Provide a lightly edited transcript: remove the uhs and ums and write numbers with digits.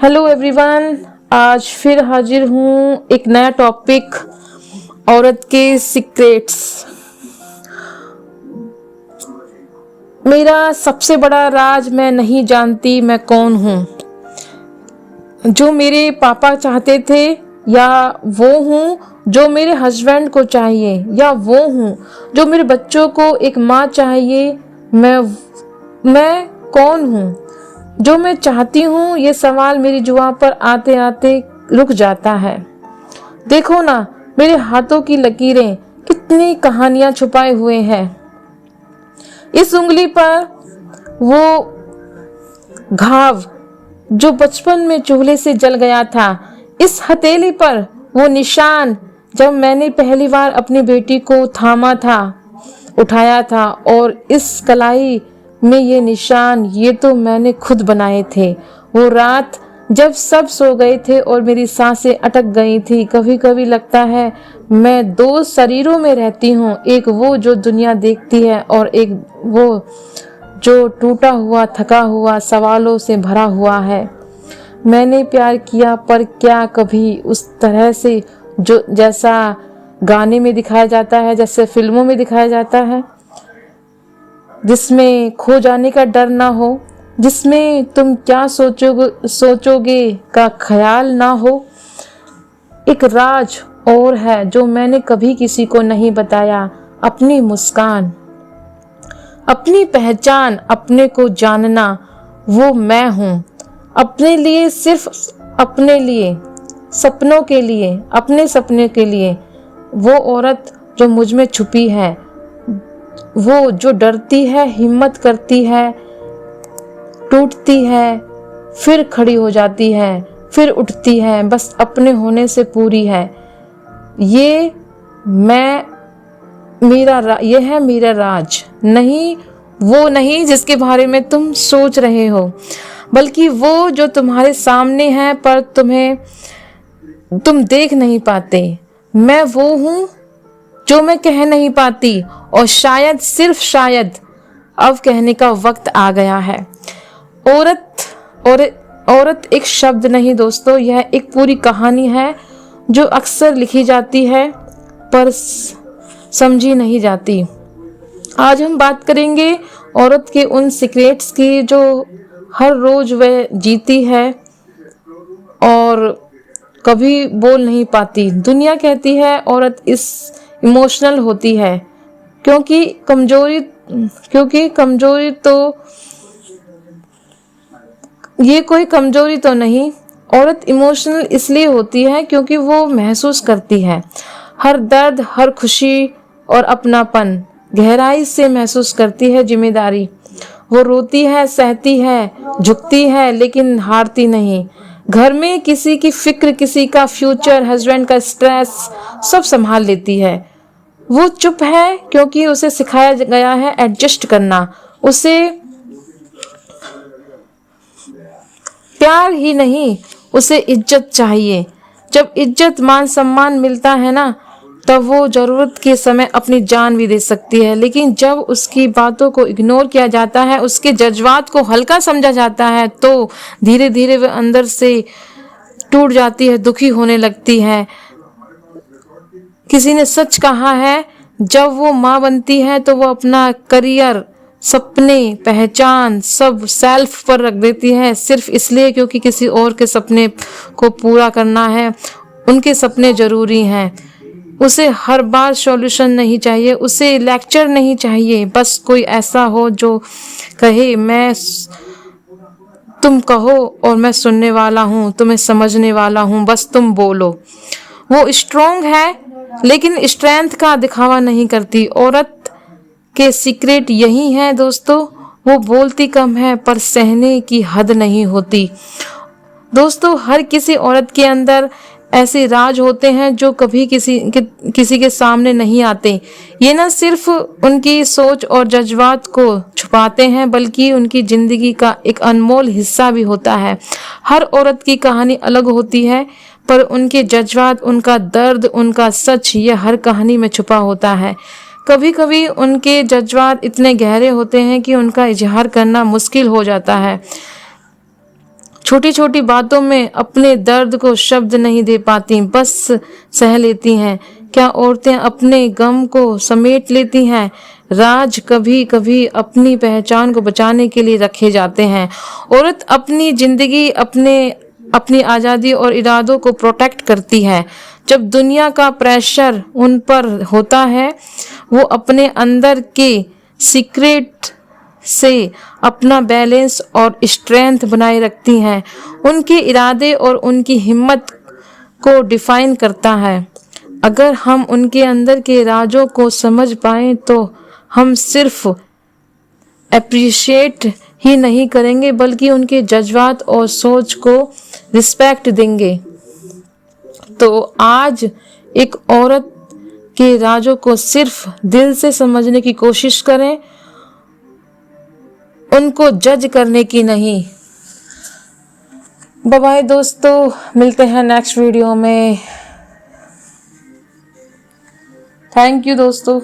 Hello everyone, आज फिर हाजिर हूँ एक नया टॉपिक, औरत के सीक्रेट्स। मेरा सबसे बड़ा राज मैं नहीं जानती मैं कौन हूँ। जो मेरे पापा चाहते थे या वो हूँ जो मेरे हस्बैंड को चाहिए, या वो हूँ जो मेरे बच्चों को एक माँ चाहिए। मैं कौन हूँ, जो मैं चाहती हूँ। ये सवाल मेरी जुबान पर आते आते रुक जाता है। देखो ना, मेरे हाथों की लकीरें कितनी कहानियां छुपाए हुए हैं। इस उंगली पर वो घाव जो बचपन में चूल्हे से जल गया था, इस हथेली पर वो निशान जब मैंने पहली बार अपनी बेटी को थामा था, उठाया था, और इस कलाई में ये निशान, ये तो मैंने खुद बनाए थे। वो रात जब सब सो गए थे और मेरी सांसें अटक गई थी। कभी कभी लगता है मैं दो शरीरों में रहती हूँ, एक वो जो दुनिया देखती है और एक वो जो टूटा हुआ, थका हुआ, सवालों से भरा हुआ है। मैंने प्यार किया, पर क्या कभी उस तरह से जो जैसा गाने में दिखाया जाता है, जैसे फिल्मों में दिखाया जाता है, जिसमें खो जाने का डर ना हो, जिसमें तुम क्या सोचोगे का ख्याल ना हो। एक राज और है जो मैंने कभी किसी को नहीं बताया, अपनी मुस्कान, अपनी पहचान, अपने को जानना। वो मैं हूँ अपने लिए, सिर्फ अपने लिए, सपनों के लिए, अपने सपने के लिए। वो औरत जो मुझ में छुपी है, वो जो डरती है, हिम्मत करती है, टूटती है, फिर खड़ी हो जाती है, फिर उठती है, बस अपने होने से पूरी है। ये है मेरा राज। नहीं, वो नहीं जिसके बारे में तुम सोच रहे हो, बल्कि वो जो तुम्हारे सामने है पर तुम देख नहीं पाते। मैं वो हूँ जो मैं कह नहीं पाती, और शायद, सिर्फ शायद, अब कहने का वक्त आ गया है। औरत एक शब्द नहीं दोस्तों, यह एक पूरी कहानी है जो अक्सर लिखी जाती है पर समझी नहीं जाती। आज हम बात करेंगे औरत के उन सीक्रेट्स की जो हर रोज वह जीती है और कभी बोल नहीं पाती। दुनिया कहती है औरत इस इमोशनल होती है क्योंकि कमजोरी तो ये कोई कमजोरी तो नहीं। औरत इमोशनल इसलिए होती है क्योंकि वो महसूस करती है हर दर्द, हर खुशी और अपनापन गहराई से महसूस करती है। जिम्मेदारी, वो रोती है, सहती है, झुकती है, लेकिन हारती नहीं। घर में किसी की फिक्र, किसी का फ्यूचर, हस्बैंड का स्ट्रेस, सब संभाल लेती है। वो चुप है क्योंकि उसे सिखाया गया है एडजस्ट करना। उसे प्यार ही नहीं, उसे इज्जत चाहिए। जब इज्जत, मान सम्मान मिलता है ना, तब वो जरूरत के समय अपनी जान भी दे सकती है। लेकिन जब उसकी बातों को इग्नोर किया जाता है, उसके जज्बात को हल्का समझा जाता है, तो धीरे धीरे वह अंदर से टूट जाती है, दुखी होने लगती है। किसी ने सच कहा है, जब वो माँ बनती है तो वो अपना करियर, सपने, पहचान सब सेल्फ पर रख देती है, सिर्फ इसलिए क्योंकि किसी और के सपने को पूरा करना है। उनके सपने जरूरी हैं। उसे हर बार सॉल्यूशन नहीं चाहिए, उसे लेक्चर नहीं चाहिए, बस कोई ऐसा हो जो कहे, तुम कहो और मैं सुनने वाला हूँ, तुम्हें समझने वाला हूँ, बस तुम बोलो। वो स्ट्रॉन्ग है लेकिन स्ट्रेंथ का दिखावा नहीं करती। औरत के सीक्रेट यही है दोस्तों, वो बोलती कम है पर सहने की हद नहीं होती। दोस्तों, हर किसी औरत के अंदर ऐसे राज होते हैं जो कभी किसी के सामने नहीं आते। ये न सिर्फ उनकी सोच और जज्बात को छुपाते हैं, बल्कि उनकी जिंदगी का एक अनमोल हिस्सा भी होता है। हर औरत की कहानी अलग होती है, पर उनके जज्बात, उनका दर्द, उनका सच, ये हर कहानी में छुपा होता है। कभी कभी उनके जज्बात इतने गहरे होते हैं कि उनका इजहार करना मुश्किल हो जाता है। छोटी छोटी बातों में अपने दर्द को शब्द नहीं दे पाती, बस सह लेती हैं। क्या औरतें अपने गम को समेट लेती हैं? राज कभी कभी अपनी पहचान को बचाने के लिए रखे जाते हैं। औरत अपनी जिंदगी, अपनी आज़ादी और इरादों को प्रोटेक्ट करती है। जब दुनिया का प्रेशर उन पर होता है, वो अपने अंदर के सीक्रेट से अपना बैलेंस और स्ट्रेंथ बनाए रखती हैं। उनके इरादे और उनकी हिम्मत को डिफाइन करता है। अगर हम उनके अंदर के राजों को समझ पाएं तो हम सिर्फ अप्रिशिएट ही नहीं करेंगे, बल्कि उनके जज्बात और सोच को रिस्पेक्ट देंगे। तो आज एक औरत के राजों को सिर्फ दिल से समझने की कोशिश करें, उनको जज करने की नहीं। बाय बाय दोस्तों, मिलते हैं नेक्स्ट वीडियो में। थैंक यू दोस्तों।